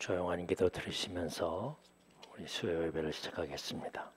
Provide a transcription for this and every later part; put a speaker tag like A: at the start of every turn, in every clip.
A: 조용한 기도 들으시면서 우리 수요 예배를 시작하겠습니다.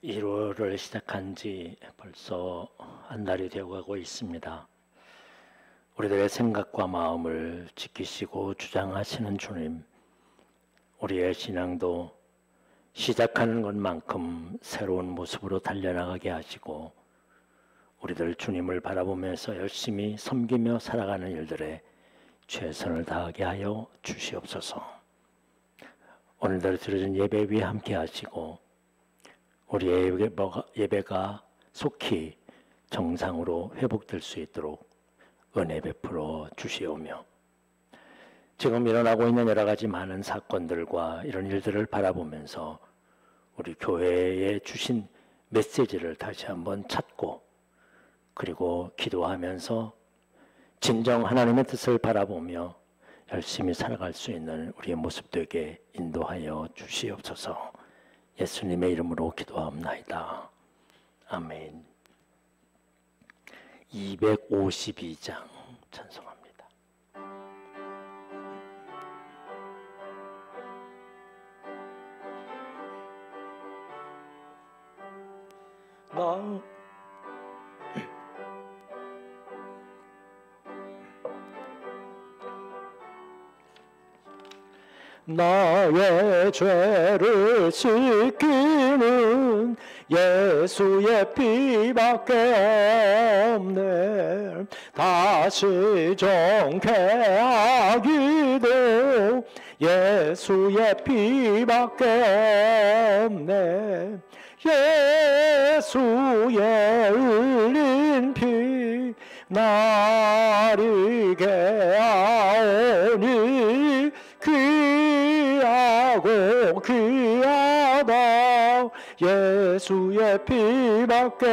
A: (1월을) 시작한 지 벌써 한 달이 되어가고 있습니다. 우리들의 생각과 마음을 지키시고 주장하시는 주님, 우리의 신앙도 시작하는 것만큼 새로운 모습으로 달려나가게 하시고 우리들 주님을 바라보면서 열심히 섬기며 살아가는 일들에 최선을 다하게 하여 주시옵소서. 오늘도 드려진 예배 위에 함께 하시고 우리의 예배가 속히 정상으로 회복될 수 있도록 은혜 베풀어 주시오며, 지금 일어나고 있는 여러 가지 많은 사건들과 이런 일들을 바라보면서 우리 교회에 주신 메시지를 다시 한번 찾고, 그리고 기도하면서 진정 하나님의 뜻을 바라보며 열심히 살아갈 수 있는 우리의 모습 되게 인도하여 주시옵소서. 예수님의 이름으로 기도합나이다. 아멘. 252장 찬송합니다. 나의 죄를 씻기는 예수의 피밖에 없네. 다시 정케 하기도 예수의 피밖에 없네. 예수의 흘린 피 나리게 하오니 귀하고 귀하다. 예수의 피밖에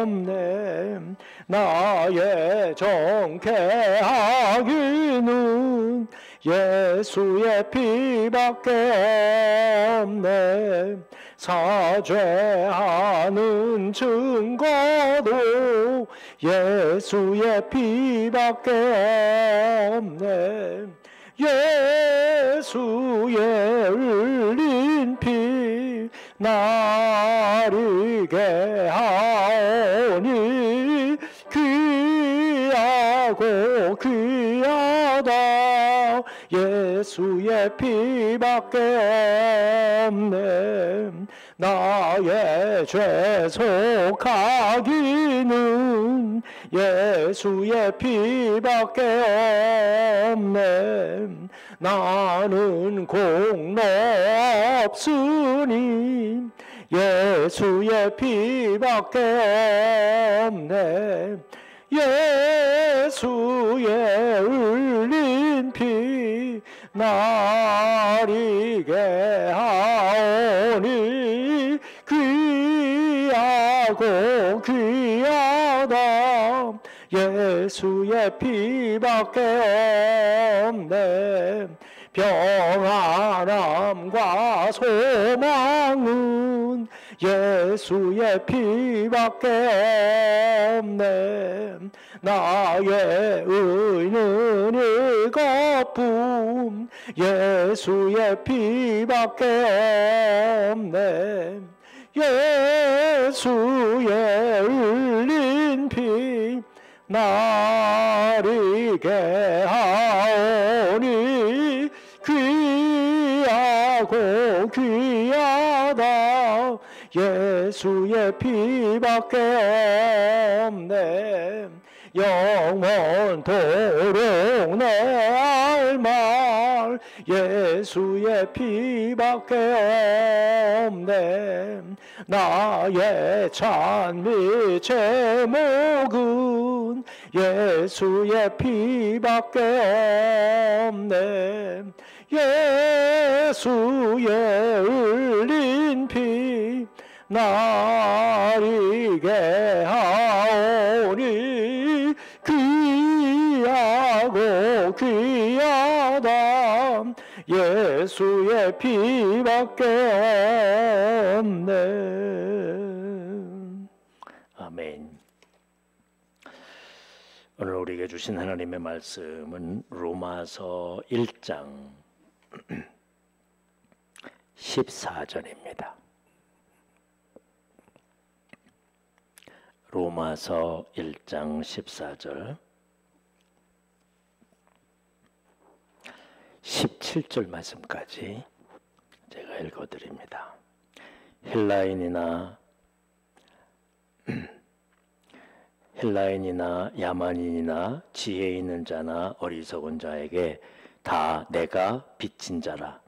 A: 없네. 나의 정케하기는 예수의 피밖에 없네. 사죄하는 증거도 예수의 피밖에 없네. 예수의 흘린 피 나리게 하오니 귀하고 귀하다. 예수의 피밖에 없네. 나의 죄 속하기는 예수의 피밖에 없네. 나는 공로 없으니 예수의 피밖에 없네. 예수의 흘린 피 나리게 하오니 귀하고 귀하다. 예수의 피밖에 없네. 평안함과 소망은 예수의 피밖에 없네. 나의 의는 이것뿐 예수의 피밖에 없네. 예수의 흘린 피 나리게 하오니 귀하고 귀하다. 예수의 피밖에 없네. 영원토록 내 할 말 예수의 피밖에 없네. 나의 찬미 제목은 예수의 피밖에 없네. 예수의 흘린 피 나리게 하오니 귀하고 귀하다 예수의 피밖에 없네. 아멘. 오늘 우리에게 주신 하나님의 말씀은 로마서 1장 14절입니다. 로마서 1장 14절 17절 말씀까지 제가 읽어드립니다. 헬라인이나 야만인이나 지혜 있는 자나 어리석은 자에게 다 내가 빚진 자라.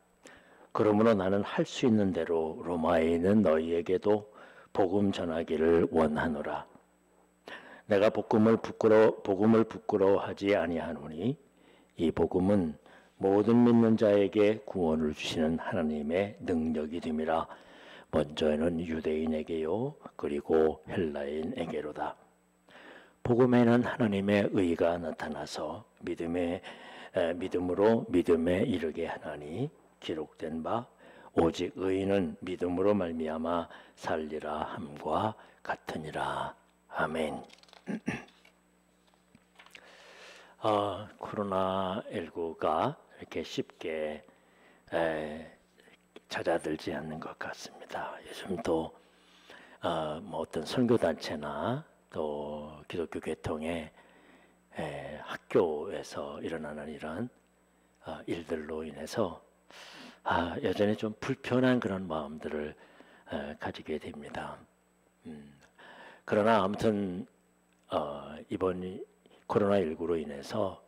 A: 그러므로 나는 할 수 있는 대로 로마에 있는 너희에게도 복음 전하기를 원하노라. 내가 복음을 부끄러워하지 아니하노니 이 복음은 모든 믿는 자에게 구원을 주시는 하나님의 능력이 됨이라. 먼저는 유대인에게요 그리고 헬라인에게로다. 복음에는 하나님의 의가 나타나서 믿음으로 믿음에 이르게 하나니 기록된 바 오직 의인은 믿음으로 말미암아 살리라 함과 같으니라. 아멘. 코로나19가 이렇게 쉽게 찾아들지 않는 것 같습니다. 요즘 또 뭐 어떤 선교단체나 또 기독교 계통의 학교에서 일어나는 이런 일들로 인해서 여전히 좀 불편한 그런 마음들을 가지게 됩니다. 그러나 아무튼 이번 코로나19로 인해서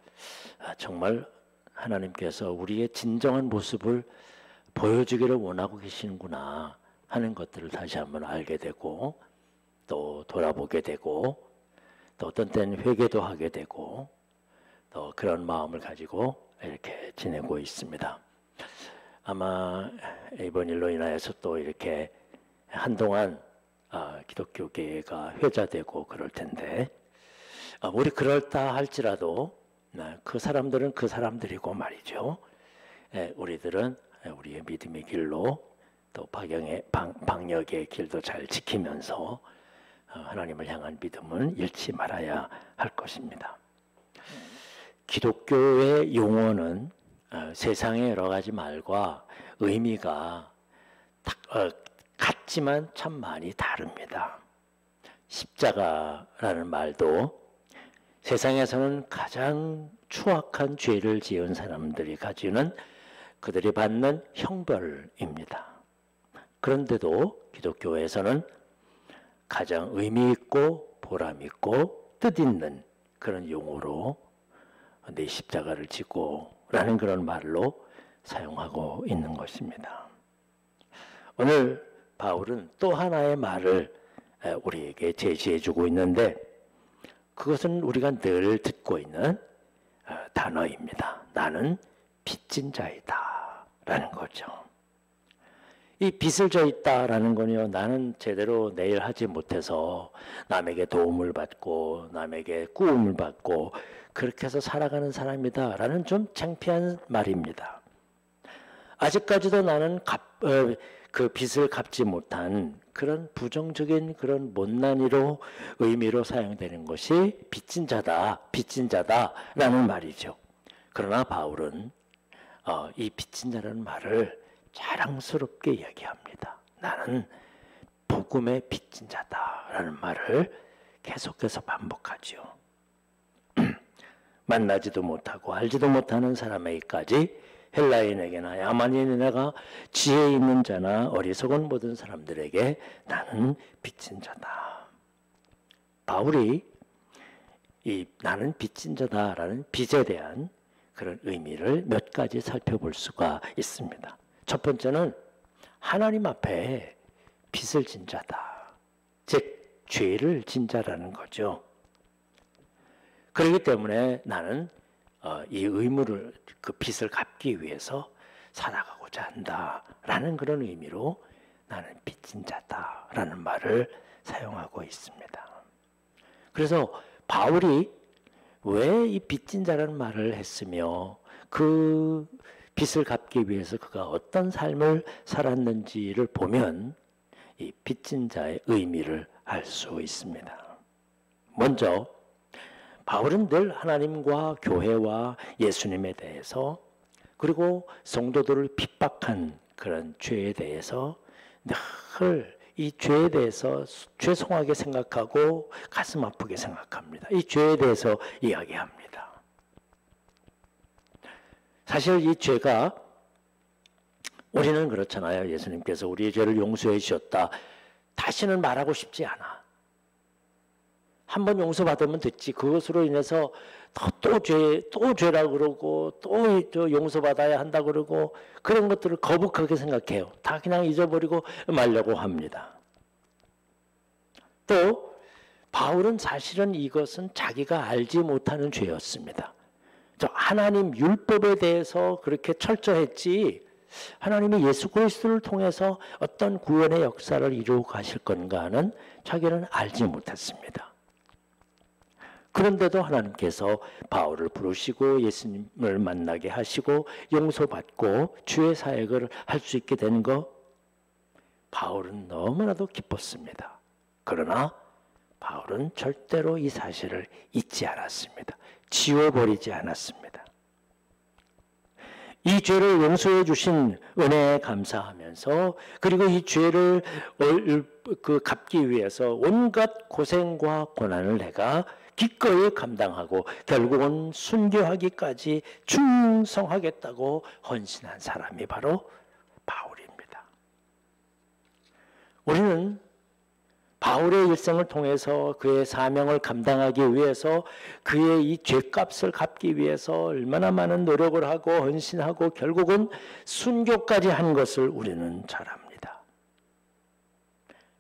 A: 정말 하나님께서 우리의 진정한 모습을 보여주기를 원하고 계시는구나 하는 것들을 다시 한번 알게 되고 또 돌아보게 되고 또 어떤 때는 회개도 하게 되고 또 그런 마음을 가지고 이렇게 지내고 있습니다. 아마 이번 일로 인하여서 또 이렇게 한동안 기독교계가 회자되고 그럴 텐데 우리 그럴다 할지라도 그 사람들은 그 사람들이고 말이죠. 우리들은 우리의 믿음의 길로 또 방역의 길도 잘 지키면서 하나님을 향한 믿음은 잃지 말아야 할 것입니다. 기독교의 용어는 세상의 여러 가지 말과 의미가 같지만 참 많이 다릅니다. 십자가라는 말도 세상에서는 가장 추악한 죄를 지은 사람들이 가지는 그들이 받는 형벌입니다. 그런데도 기독교에서는 가장 의미 있고 보람 있고 뜻 있는 그런 용어로 내 십자가를 지고 라는 그런 말로 사용하고 있는 것입니다. 오늘 바울은 또 하나의 말을 우리에게 제시해 주고 있는데 그것은 우리가 늘 듣고 있는 단어입니다. 나는 빚진 자이다 라는 거죠. 이 빚을 져 있다라는 건요, 나는 제대로 내 일 하지 못해서 남에게 도움을 받고 남에게 꾸움을 받고 그렇게 해서 살아가는 사람이다라는 좀 창피한 말입니다. 아직까지도 나는 그 빚을 갚지 못한 그런 부정적인 그런 못난이로 의미로 사용되는 것이 빚진 자다라는 말이죠. 그러나 바울은 이 빚진 자라는 말을 자랑스럽게 이야기합니다. 나는 복음의 빚진 자다라는 말을 계속해서 반복하죠. 만나지도 못하고 알지도 못하는 사람에게까지 헬라인에게나 야만인에게나 지혜 있는 자나 어리석은 모든 사람들에게 나는 빚진 자다. 바울이 이 나는 빚진 자다라는 빚에 대한 그런 의미를 몇 가지 살펴볼 수가 있습니다. 첫 번째는 하나님 앞에 빚을 진 자다. 즉 죄를 진 자라는 거죠. 그렇기 때문에 나는 이 의무를 그 빚을 갚기 위해서 살아가고자 한다라는 그런 의미로 나는 빚진 자다라는 말을 사용하고 있습니다. 그래서 바울이 왜 이 빚진 자라는 말을 했으며 그 빚을 갚기 위해서 그가 어떤 삶을 살았는지를 보면 이 빚진 자의 의미를 알 수 있습니다. 먼저 바울은 늘 하나님과 교회와 예수님에 대해서 그리고 성도들을 핍박한 그런 죄에 대해서 늘 이 죄에 대해서 죄송하게 생각하고 가슴 아프게 생각합니다. 이 죄에 대해서 이야기합니다. 사실 이 죄가 우리는 그렇잖아요. 예수님께서 우리의 죄를 용서해 주셨다. 다시는 말하고 싶지 않아. 한 번 용서받으면 됐지. 그것으로 인해서 또 죄라고 그러고 또 용서받아야 한다 그러고 그런 것들을 거북하게 생각해요. 다 그냥 잊어버리고 말려고 합니다. 또 바울은 사실은 이것은 자기가 알지 못하는 죄였습니다. 하나님 율법에 대해서 그렇게 철저했지 하나님이 예수 그리스도를 통해서 어떤 구원의 역사를 이루어 가실 건가는 자기는 알지 못했습니다. 그런데도 하나님께서 바울을 부르시고 예수님을 만나게 하시고 용서받고 주의 사역을 할 수 있게 된 거 바울은 너무나도 기뻤습니다. 그러나 바울은 절대로 이 사실을 잊지 않았습니다. 지워버리지 않았습니다. 이 죄를 용서해 주신 은혜에 감사하면서 그리고 이 죄를 갚기 위해서 온갖 고생과 고난을 내가 기꺼이 감당하고 결국은 순교하기까지 충성하겠다고 헌신한 사람이 바로 바울입니다. 우리는 바울의 일생을 통해서 그의 사명을 감당하기 위해서 그의 이 죄값을 갚기 위해서 얼마나 많은 노력을 하고 헌신하고 결국은 순교까지 한 것을 우리는 잘 압니다.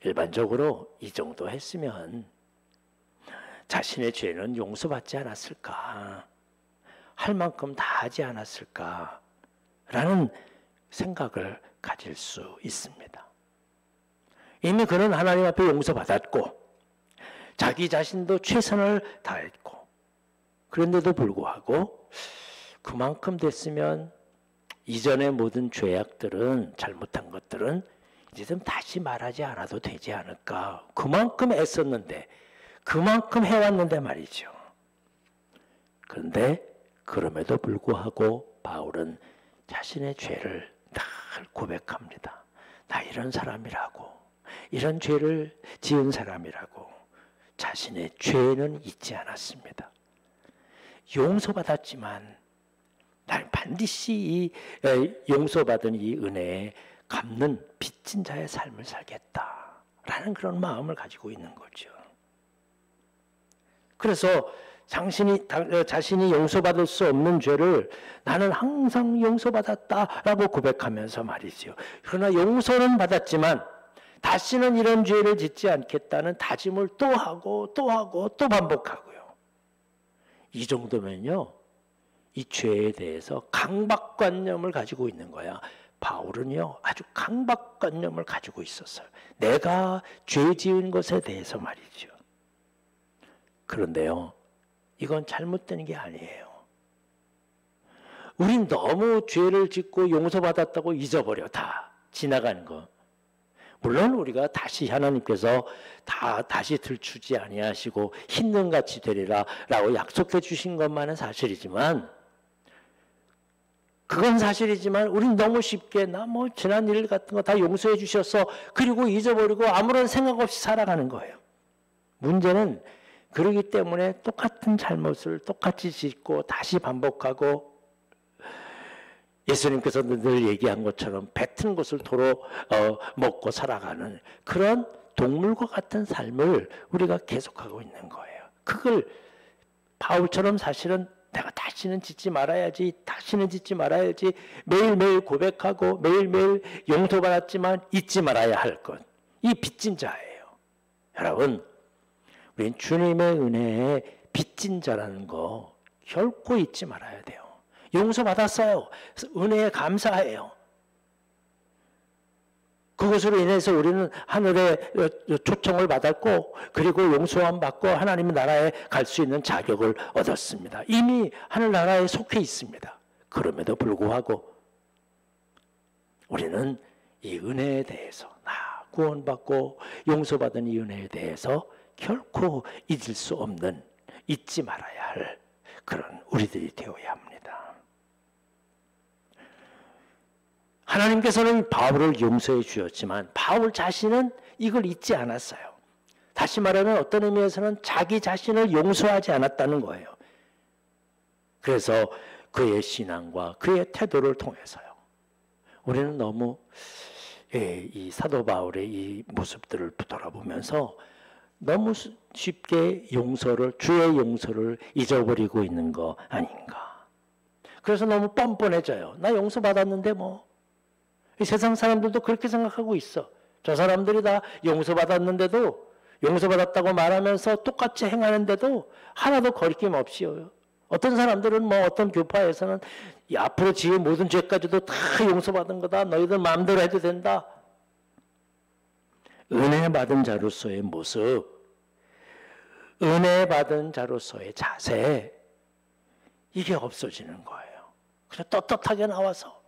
A: 일반적으로 이 정도 했으면 자신의 죄는 용서받지 않았을까? 할 만큼 다 하지 않았을까? 라는 생각을 가질 수 있습니다. 이미 그는 하나님 앞에 용서받았고 자기 자신도 최선을 다했고 그런데도 불구하고 그만큼 됐으면 이전의 모든 죄악들은 잘못한 것들은 이제 좀 다시 말하지 않아도 되지 않을까? 그만큼 애썼는데 그만큼 해왔는데 말이죠. 그런데 그럼에도 불구하고 바울은 자신의 죄를 늘 고백합니다. 나 이런 사람이라고, 이런 죄를 지은 사람이라고 자신의 죄는 잊지 않았습니다. 용서받았지만 난 반드시 이 용서받은 이 은혜에 갚는 빚진 자의 삶을 살겠다라는 그런 마음을 가지고 있는 거죠. 그래서 자신이 용서받을 수 없는 죄를 나는 항상 용서받았다라고 고백하면서 말이죠. 그러나 용서는 받았지만 다시는 이런 죄를 짓지 않겠다는 다짐을 또 하고 또 하고 또 반복하고요. 이 정도면요. 이 죄에 대해서 강박관념을 가지고 있는 거야. 바울은요. 아주 강박관념을 가지고 있었어요. 내가 죄 지은 것에 대해서 말이죠. 그런데요. 이건 잘못된 게 아니에요. 우린 너무 죄를 짓고 용서받았다고 잊어버려. 다 지나간 거. 물론 우리가 다시 하나님께서 다시 들추지 아니하시고 흰눈같이 되리라 라고 약속해 주신 것만은 사실이지만 그건 사실이지만 우린 너무 쉽게 나 뭐 지난 일 같은 거 다 용서해 주셔서 그리고 잊어버리고 아무런 생각 없이 살아가는 거예요. 문제는 그러기 때문에 똑같은 잘못을 똑같이 짓고 다시 반복하고 예수님께서 늘 얘기한 것처럼 뱉은 것을 도로 먹고 살아가는 그런 동물과 같은 삶을 우리가 계속하고 있는 거예요. 그걸 바울처럼 사실은 내가 다시는 짓지 말아야지, 다시는 짓지 말아야지 매일매일 고백하고 매일매일 용서받았지만 잊지 말아야 할 것. 이 빚진 자예요. 여러분, 우린 주님의 은혜에 빚진 자라는 거 결코 잊지 말아야 돼요. 용서받았어요. 은혜에 감사해요. 그것으로 인해서 우리는 하늘의 초청을 받았고 그리고 용서함 받고 하나님의 나라에 갈 수 있는 자격을 얻었습니다. 이미 하늘나라에 속해 있습니다. 그럼에도 불구하고 우리는 이 은혜에 대해서 구원받고 용서받은 이 은혜에 대해서 결코 잊을 수 없는, 잊지 말아야 할 그런 우리들이 되어야 합니다. 하나님께서는 바울을 용서해 주셨지만 바울 자신은 이걸 잊지 않았어요. 다시 말하면 어떤 의미에서는 자기 자신을 용서하지 않았다는 거예요. 그래서 그의 신앙과 그의 태도를 통해서요. 우리는 너무 이 사도 바울의 이 모습들을 돌아보면서 너무 쉽게 주의 용서를 잊어버리고 있는 거 아닌가. 그래서 너무 뻔뻔해져요. 나 용서받았는데 뭐. 이 세상 사람들도 그렇게 생각하고 있어. 저 사람들이 다 용서받았는데도 용서받았다고 말하면서 똑같이 행하는데도 하나도 거리낌 없이요. 어떤 사람들은 뭐 어떤 교파에서는 앞으로 지은 모든 죄까지도 다 용서받은 거다. 너희들 마음대로 해도 된다. 은혜 받은 자로서의 모습, 은혜 받은 자로서의 자세, 이게 없어지는 거예요. 그래서 떳떳하게 나와서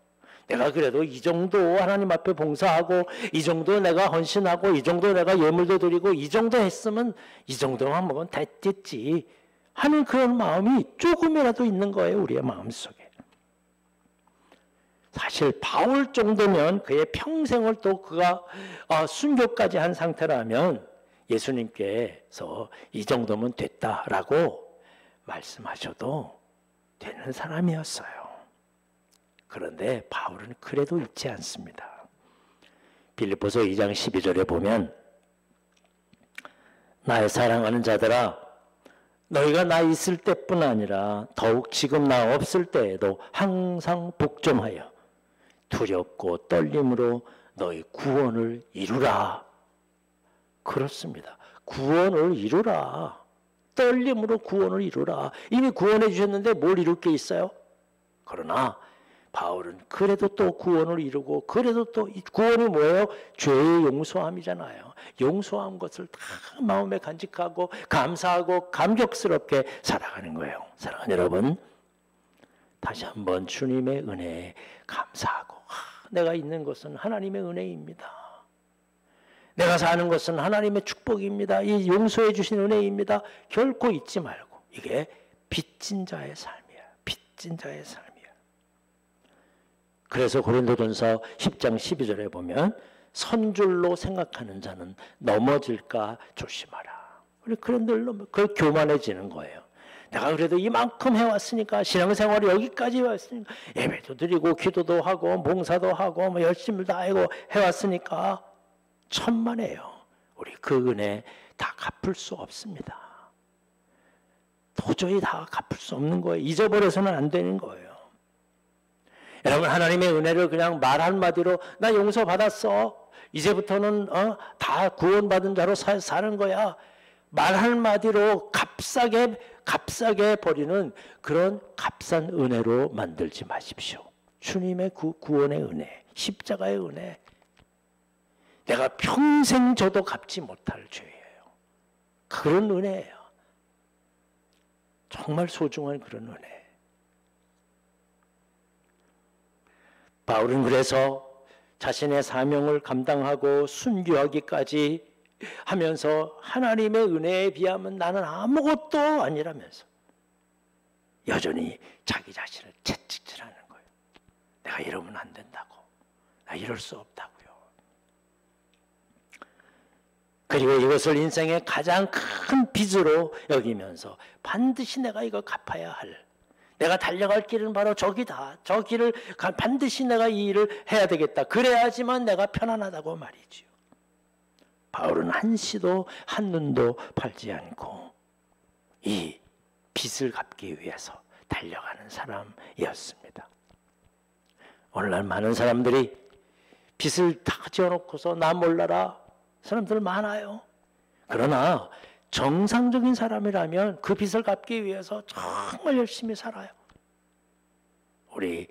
A: 내가 그래도 이 정도 하나님 앞에 봉사하고 이 정도 내가 헌신하고 이 정도 내가 예물도 드리고 이 정도 했으면 이 정도만 먹으면 됐지 하는 그런 마음이 조금이라도 있는 거예요. 우리의 마음속에. 사실 바울 정도면 그의 평생을 또 그가 순교까지 한 상태라면 예수님께서 이 정도면 됐다라고 말씀하셔도 되는 사람이었어요. 그런데 바울은 그래도 잊지 않습니다. 빌립보서 2장 12절에 보면 나의 사랑하는 자들아 너희가 나 있을 때뿐 아니라 더욱 지금 나 없을 때에도 항상 복종하여 두렵고 떨림으로 너희 구원을 이루라. 그렇습니다. 구원을 이루라. 떨림으로 구원을 이루라. 이미 구원해 주셨는데 뭘 이룰 게 있어요? 그러나 바울은 그래도 또 구원을 이루고 그래도 또 구원이 뭐예요? 죄의 용서함이잖아요. 용서한 것을 다 마음에 간직하고 감사하고 감격스럽게 살아가는 거예요. 사랑하는 여러분, 다시 한번 주님의 은혜에 감사하고 내가 있는 것은 하나님의 은혜입니다. 내가 사는 것은 하나님의 축복입니다. 이 용서해 주신 은혜입니다. 결코 잊지 말고 이게 빚진 자의 삶이야. 빚진 자의 삶이야. 그래서 고린도전서 10장 12절에 보면 선줄로 생각하는 자는 넘어질까 조심하라. 우리 그런 늘 그 교만해지는 거예요. 내가 그래도 이만큼 해왔으니까 신앙생활이 여기까지 왔으니까 예배도 드리고 기도도 하고 봉사도 하고 뭐 열심을 다하고 해왔으니까 천만에요. 우리 그 은혜 다 갚을 수 없습니다. 도저히 다 갚을 수 없는 거예요. 잊어버려서는 안 되는 거예요. 여러분 하나님의 은혜를 그냥 말 한마디로 나 용서받았어. 이제부터는 다 구원받은 자로 사는 거야. 말 한마디로 값싸게 버리는 그런 값싼 은혜로 만들지 마십시오. 주님의 구원의 은혜, 십자가의 은혜. 내가 평생 줘도 갚지 못할 죄예요. 그런 은혜예요. 정말 소중한 그런 은혜. 바울은 그래서 자신의 사명을 감당하고 순교하기까지 하면서 하나님의 은혜에 비하면 나는 아무것도 아니라면서 여전히 자기 자신을 채찍질하는 거예요. 내가 이러면 안 된다고. 나 이럴 수 없다고요. 그리고 이것을 인생의 가장 큰 빚으로 여기면서 반드시 내가 이거 갚아야 할, 내가 달려갈 길은 바로 저기다. 저 길을 반드시 내가 이 일을 해야 되겠다. 그래야지만 내가 편안하다고 말이지요. 바울은 한시도 한눈도 팔지 않고 이 빚을 갚기 위해서 달려가는 사람이었습니다. 오늘날 많은 사람들이 빚을 다 지어놓고서 나 몰라라 사람들 많아요. 그러나 정상적인 사람이라면 그 빚을 갚기 위해서 정말 열심히 살아요. 우리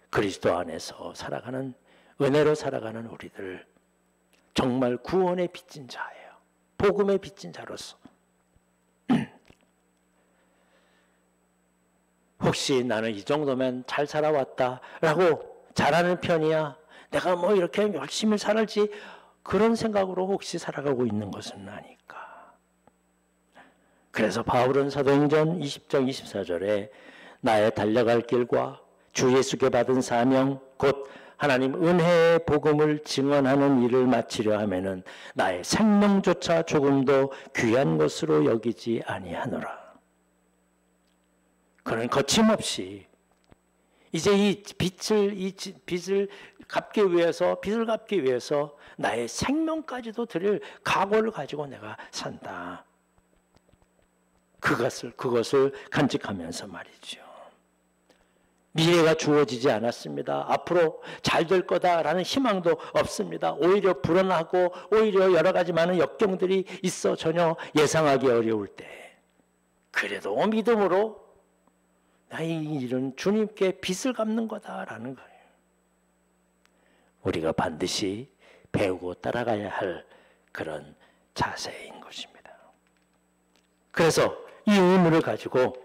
A: 그리스도 안에서 살아가는, 은혜로 살아가는 우리들, 정말 구원의 빚진 자예요. 복음의 빚진 자로서. 혹시 나는 이 정도면 잘 살아왔다라고 잘하는 편이야, 내가 뭐 이렇게 열심히 살지, 그런 생각으로 혹시 살아가고 있는 것은 아닐까. 그래서 바울은 사도행전 20장 24절에 나의 달려갈 길과 주 예수께 받은 사명 곧 하나님 은혜의 복음을 증언하는 일을 마치려 하면은 나의 생명조차 조금도 귀한 것으로 여기지 아니하노라. 그는 거침없이 이제 이 빚을 갚기 위해서 나의 생명까지도 드릴 각오를 가지고 내가 산다. 그것을 간직하면서 말이죠. 미래가 주어지지 않았습니다. 앞으로 잘 될 거다라는 희망도 없습니다. 오히려 불안하고 오히려 여러 가지 많은 역경들이 있어 전혀 예상하기 어려울 때, 그래도 믿음으로 나의 일은 주님께 빚을 갚는 거다라는 거예요. 우리가 반드시 배우고 따라가야 할 그런 자세인 것입니다. 그래서 이 의무를 가지고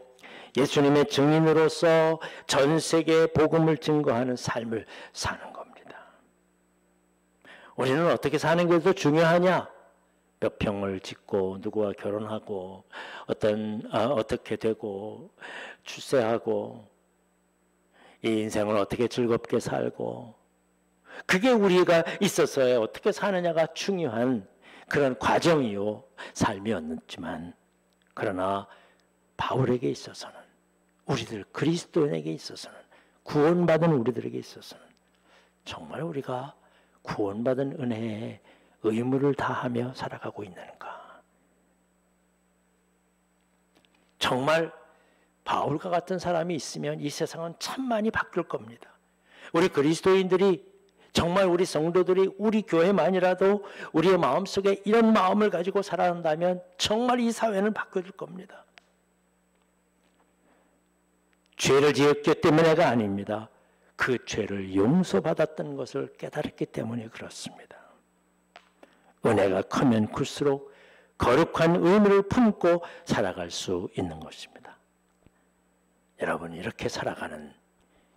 A: 예수님의 증인으로서 전 세계에 복음을 증거하는 삶을 사는 겁니다. 우리는 어떻게 사는 게 더 중요하냐? 몇 평을 짓고 누구와 결혼하고 어떻게 되고 출세하고 이 인생을 어떻게 즐겁게 살고, 그게 우리가 있어서 어떻게 사느냐가 중요한 그런 과정이요 삶이었지만, 그러나 바울에게 있어서는, 우리들 그리스도인에게 있어서는, 구원받은 우리들에게 있어서는 정말 우리가 구원받은 은혜에 의무를 다하며 살아가고 있는가. 정말 바울과 같은 사람이 있으면 이 세상은 참 많이 바뀔 겁니다. 우리 그리스도인들이, 정말 우리 성도들이, 우리 교회만이라도 우리의 마음속에 이런 마음을 가지고 살아간다면 정말 이 사회는 바뀌어질 겁니다. 죄를 지었기 때문에가 아닙니다. 그 죄를 용서받았던 것을 깨달았기 때문에 그렇습니다. 은혜가 크면 클수록 거룩한 의무를 품고 살아갈 수 있는 것입니다. 여러분, 이렇게 살아가는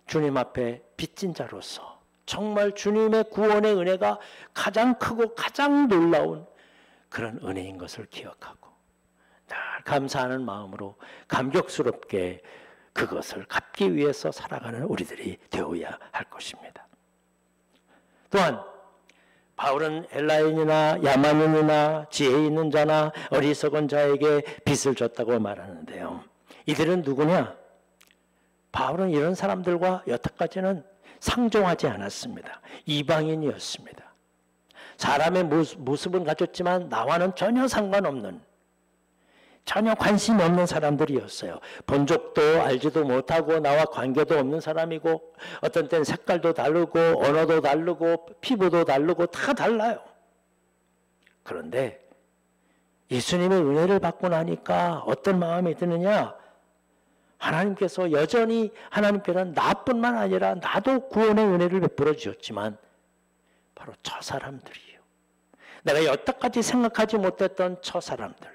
A: 주님 앞에 빚진 자로서 정말 주님의 구원의 은혜가 가장 크고 가장 놀라운 그런 은혜인 것을 기억하고 늘 감사하는 마음으로 감격스럽게 그것을 갚기 위해서 살아가는 우리들이 되어야 할 것입니다. 또한 바울은 헬라인이나 야만인이나 지혜 있는 자나 어리석은 자에게 빚을 졌다고 말하는데요. 이들은 누구냐? 바울은 이런 사람들과 여태까지는 상종하지 않았습니다. 이방인이었습니다. 사람의 모습은 가졌지만 나와는 전혀 상관없는, 전혀 관심이 없는 사람들이었어요. 본 적도 알지도 못하고 나와 관계도 없는 사람이고, 어떤 때는 색깔도 다르고 언어도 다르고 피부도 다르고 다 달라요. 그런데 예수님의 은혜를 받고 나니까 어떤 마음이 드느냐? 하나님께서 여전히, 하나님께서는 나뿐만 아니라 나도 구원의 은혜를 베풀어 주셨지만 바로 저 사람들이요, 내가 여태까지 생각하지 못했던 저 사람들,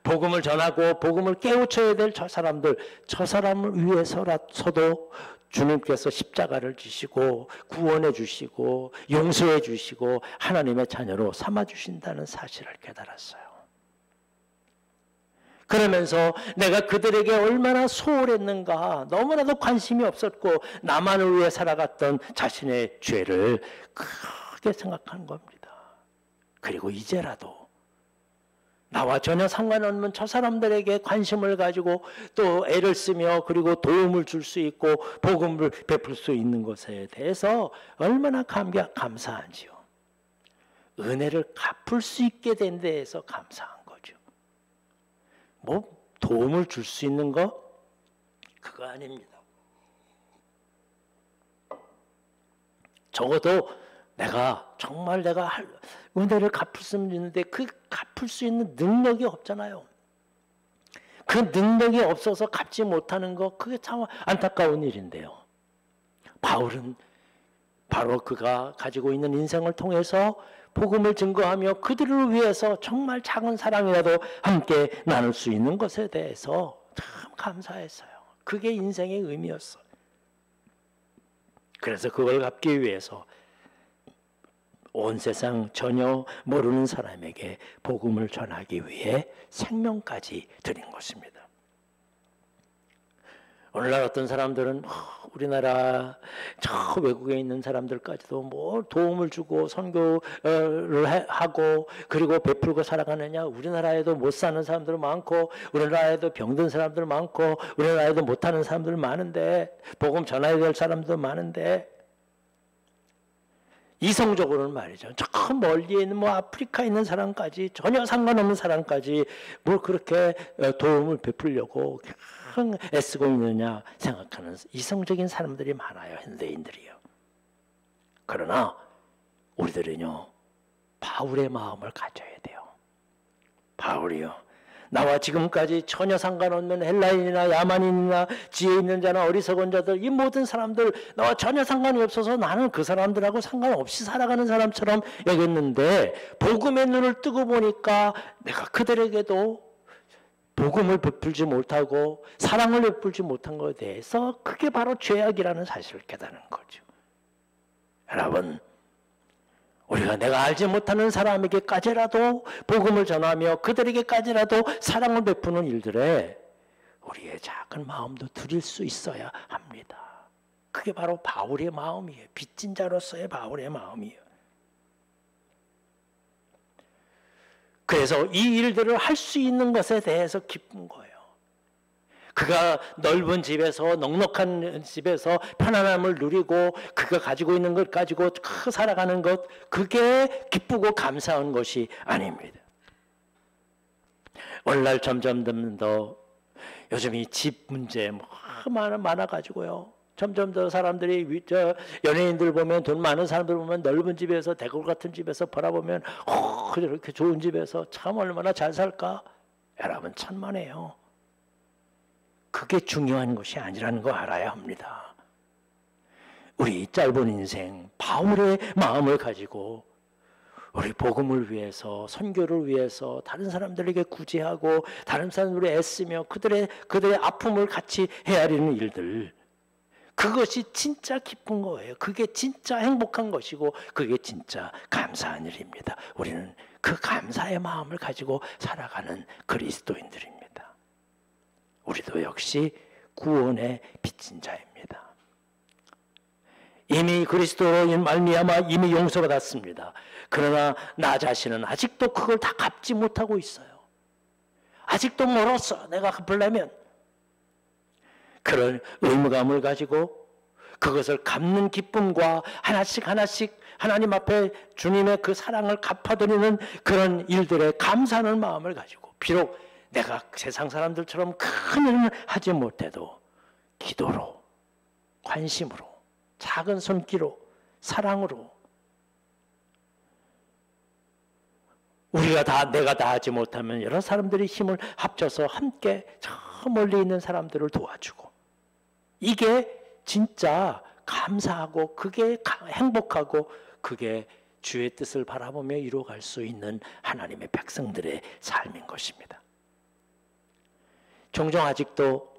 A: 복음을 전하고 복음을 깨우쳐야 될 저 사람들, 저 사람을 위해서라도 주님께서 십자가를 지시고 구원해 주시고 용서해 주시고 하나님의 자녀로 삼아 주신다는 사실을 깨달았어요. 그러면서 내가 그들에게 얼마나 소홀했는가, 너무나도 관심이 없었고 나만을 위해 살아갔던 자신의 죄를 크게 생각한 겁니다. 그리고 이제라도 나와 전혀 상관없는 저 사람들에게 관심을 가지고 또 애를 쓰며 그리고 도움을 줄 수 있고 복음을 베풀 수 있는 것에 대해서 얼마나 감사한지요. 은혜를 갚을 수 있게 된 데에서 감사한 거죠. 뭐 도움을 줄 수 있는 거? 그거 아닙니다. 적어도 정말 내가 은혜를 갚을 수 있는데 그 갚을 수 있는 능력이 없잖아요. 그 능력이 없어서 갚지 못하는 거, 그게 참 안타까운 일인데요. 바울은 바로 그가 가지고 있는 인생을 통해서 복음을 증거하며 그들을 위해서 정말 작은 사랑이라도 함께 나눌 수 있는 것에 대해서 참 감사했어요. 그게 인생의 의미였어요. 그래서 그걸 갚기 위해서 온 세상 전혀 모르는 사람에게 복음을 전하기 위해 생명까지 드린 것입니다. 오늘날 어떤 사람들은 우리나라 저 외국에 있는 사람들까지도 뭐 도움을 주고 선교를 하고 그리고 베풀고 살아가느냐. 우리나라에도 못 사는 사람들 많고 우리나라에도 병든 사람들 많고 우리나라에도 못하는 사람들 많은데 복음 전해야 될 사람도 많은데 이성적으로는 말이죠. 저 멀리에 있는 뭐 아프리카에 있는 사람까지 전혀 상관없는 사람까지 뭘 그렇게 도움을 베풀려고 애쓰고 있느냐 생각하는 이성적인 사람들이 많아요. 현대인들이요. 그러나 우리들은요. 바울의 마음을 가져야 돼요. 바울이요. 나와 지금까지 전혀 상관없는 헬라인이나 야만인이나 지혜 있는 자나 어리석은 자들 이 모든 사람들 나와 전혀 상관이 없어서 나는 그 사람들하고 상관없이 살아가는 사람처럼 여겼는데 복음의 눈을 뜨고 보니까 내가 그들에게도 복음을 베풀지 못하고 사랑을 베풀지 못한 것에 대해서 그게 바로 죄악이라는 사실을 깨닫는 거죠. 여러분, 우리가 내가 알지 못하는 사람에게까지라도 복음을 전하며 그들에게까지라도 사랑을 베푸는 일들에 우리의 작은 마음도 드릴 수 있어야 합니다. 그게 바로 바울의 마음이에요. 빚진 자로서의 바울의 마음이에요. 그래서 이 일들을 할 수 있는 것에 대해서 기쁜 거예요. 그가 넓은 집에서 넉넉한 집에서 편안함을 누리고 그가 가지고 있는 것 가지고 살아가는 것 그게 기쁘고 감사한 것이 아닙니다. 오늘날 점점 더 요즘 이 집 문제 많아가지고요. 점점 더 사람들이 연예인들 보면 돈 많은 사람들 보면 넓은 집에서 대골 같은 집에서 바라보면 이렇게 좋은 집에서 참 얼마나 잘 살까? 여러분 천만에요. 그게 중요한 것이 아니라는 거 알아야 합니다. 우리 짧은 인생 바울의 마음을 가지고 우리 복음을 위해서 선교를 위해서 다른 사람들에게 구제하고 다른 사람들을 애쓰며 그들의 아픔을 같이 헤아리는 일들 그것이 진짜 기쁜 거예요. 그게 진짜 행복한 것이고 그게 진짜 감사한 일입니다. 우리는 그 감사의 마음을 가지고 살아가는 그리스도인들입니다. 우리도 역시 구원의 빚진 자입니다. 이미 그리스도로 말미암아 이미 용서받았습니다. 그러나 나 자신은 아직도 그걸 다 갚지 못하고 있어요. 아직도 멀었어. 내가 갚으려면. 그런 의무감을 가지고 그것을 갚는 기쁨과 하나씩 하나님 앞에 주님의 그 사랑을 갚아드리는 그런 일들에 감사하는 마음을 가지고 비록 내가 세상 사람들처럼 큰 일을 하지 못해도 기도로, 관심으로, 작은 손길로, 사랑으로 내가 다 하지 못하면 여러 사람들이 힘을 합쳐서 함께 저 멀리 있는 사람들을 도와주고 이게 진짜 감사하고 그게 행복하고 그게 주의 뜻을 바라보며 이루어갈 수 있는 하나님의 백성들의 삶인 것입니다. 종종 아직도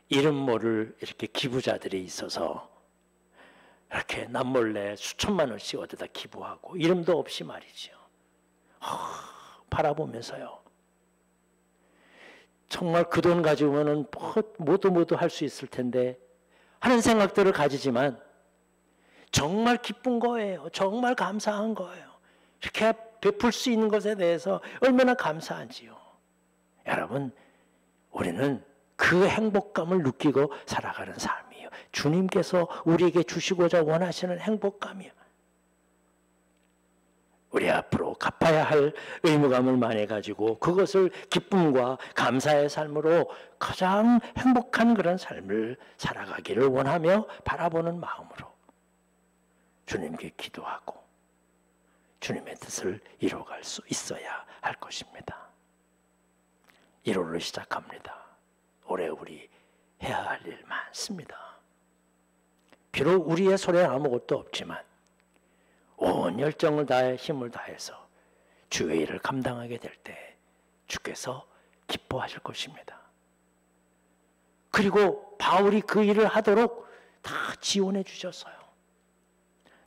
A: 이름 모를 이렇게 기부자들이 있어서 이렇게 남몰래 수천만 원씩 어디다 기부하고 이름도 없이 말이죠. 바라보면서요. 정말 그 돈 가지고는 모두 할 수 있을 텐데 하는 생각들을 가지지만 정말 기쁜 거예요. 정말 감사한 거예요. 이렇게 베풀 수 있는 것에 대해서 얼마나 감사한지요. 여러분, 우리는 그 행복감을 느끼고 살아가는 삶이에요. 주님께서 우리에게 주시고자 원하시는 행복감이요. 우리 앞으로 갚아야 할 의무감을 많이 가지고 그것을 기쁨과 감사의 삶으로 가장 행복한 그런 삶을 살아가기를 원하며 바라보는 마음으로 주님께 기도하고 주님의 뜻을 이루어갈 수 있어야 할 것입니다. 1월을 시작합니다. 올해 우리 해야 할 일 많습니다. 비록 우리의 손에 아무것도 없지만 온 열정을 다해 힘을 다해서 주의 일을 감당하게 될 때 주께서 기뻐하실 것입니다. 그리고 바울이 그 일을 하도록 다 지원해 주셨어요.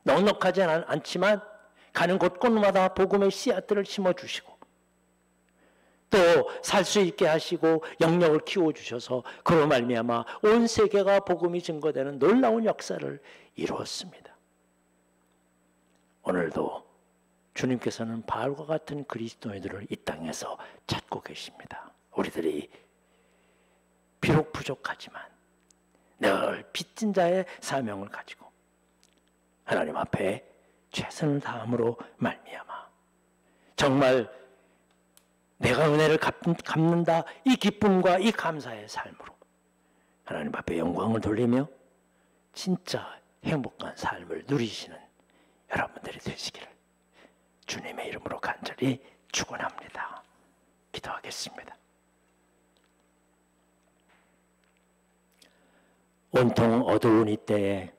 A: 넉넉하지 않지만 가는 곳곳마다 복음의 씨앗들을 심어주시고 또 살 수 있게 하시고 영역을 키워주셔서 그로 말미암아 온 세계가 복음이 증거되는 놀라운 역사를 이루었습니다. 오늘도 주님께서는 바울과 같은 그리스도인들을 이 땅에서 찾고 계십니다. 우리들이 비록 부족하지만 늘 빚진 자의 사명을 가지고 하나님 앞에 최선을 다함으로 말미암아 정말 내가 은혜를 갚는다 이 기쁨과 이 감사의 삶으로 하나님 앞에 영광을 돌리며 진짜 행복한 삶을 누리시는 여러분들이 되시기를 주님의 이름으로 간절히 축원합니다. 기도하겠습니다. 온통 어두운 이때에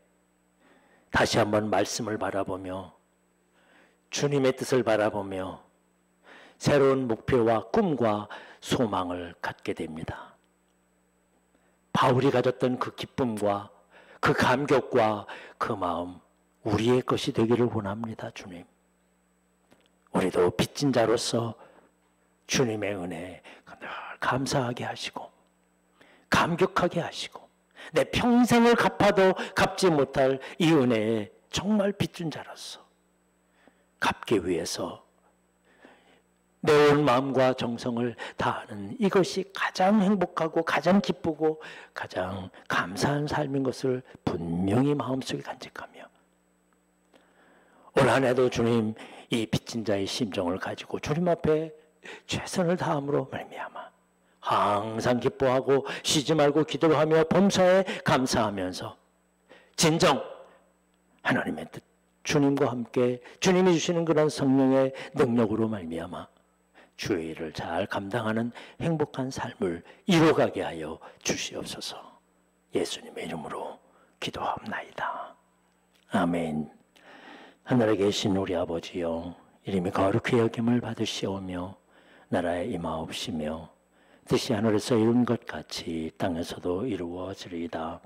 A: 다시 한번 말씀을 바라보며 주님의 뜻을 바라보며 새로운 목표와 꿈과 소망을 갖게 됩니다. 바울이 가졌던 그 기쁨과 그 감격과 그 마음 우리의 것이 되기를 원합니다. 주님, 우리도 빚진 자로서 주님의 은혜에 늘 감사하게 하시고 감격하게 하시고 내 평생을 갚아도 갚지 못할 이 은혜에 정말 빚진 자로서 갚기 위해서 내 온 마음과 정성을 다하는 이것이 가장 행복하고 가장 기쁘고 가장 감사한 삶인 것을 분명히 마음속에 간직하며 올 한 해도 주님 이 빚진 자의 심정을 가지고 주님 앞에 최선을 다함으로 말미암아 항상 기뻐하고 쉬지 말고 기도를 하며 범사에 감사하면서 진정 하나님의 뜻 주님과 함께 주님이 주시는 그런 성령의 능력으로 말미암아 주의 일을 잘 감당하는 행복한 삶을 이루어가게 하여 주시옵소서. 예수님의 이름으로 기도합나이다. 아멘. 하늘에 계신 우리 아버지여, 이름이 거룩히 여김을 받으시오며 나라에 임하옵시며 뜻이 하늘에서 이룬 것 같이 땅에서도 이루어지리이다.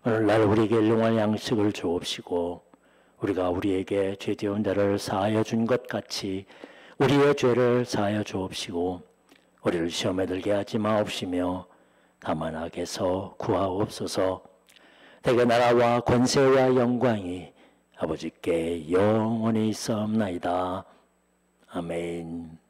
A: 오늘날 우리에게 일용할 양식을 주옵시고 우리가 우리에게 죄지은 자를 사하여 준 것 같이 우리의 죄를 사하여 주옵시고 우리를 시험에 들게 하지 마옵시며 다만 악에서 구하옵소서. 대개 나라와 권세와 영광이 아버지께 영원히 있사옵나이다. 아멘.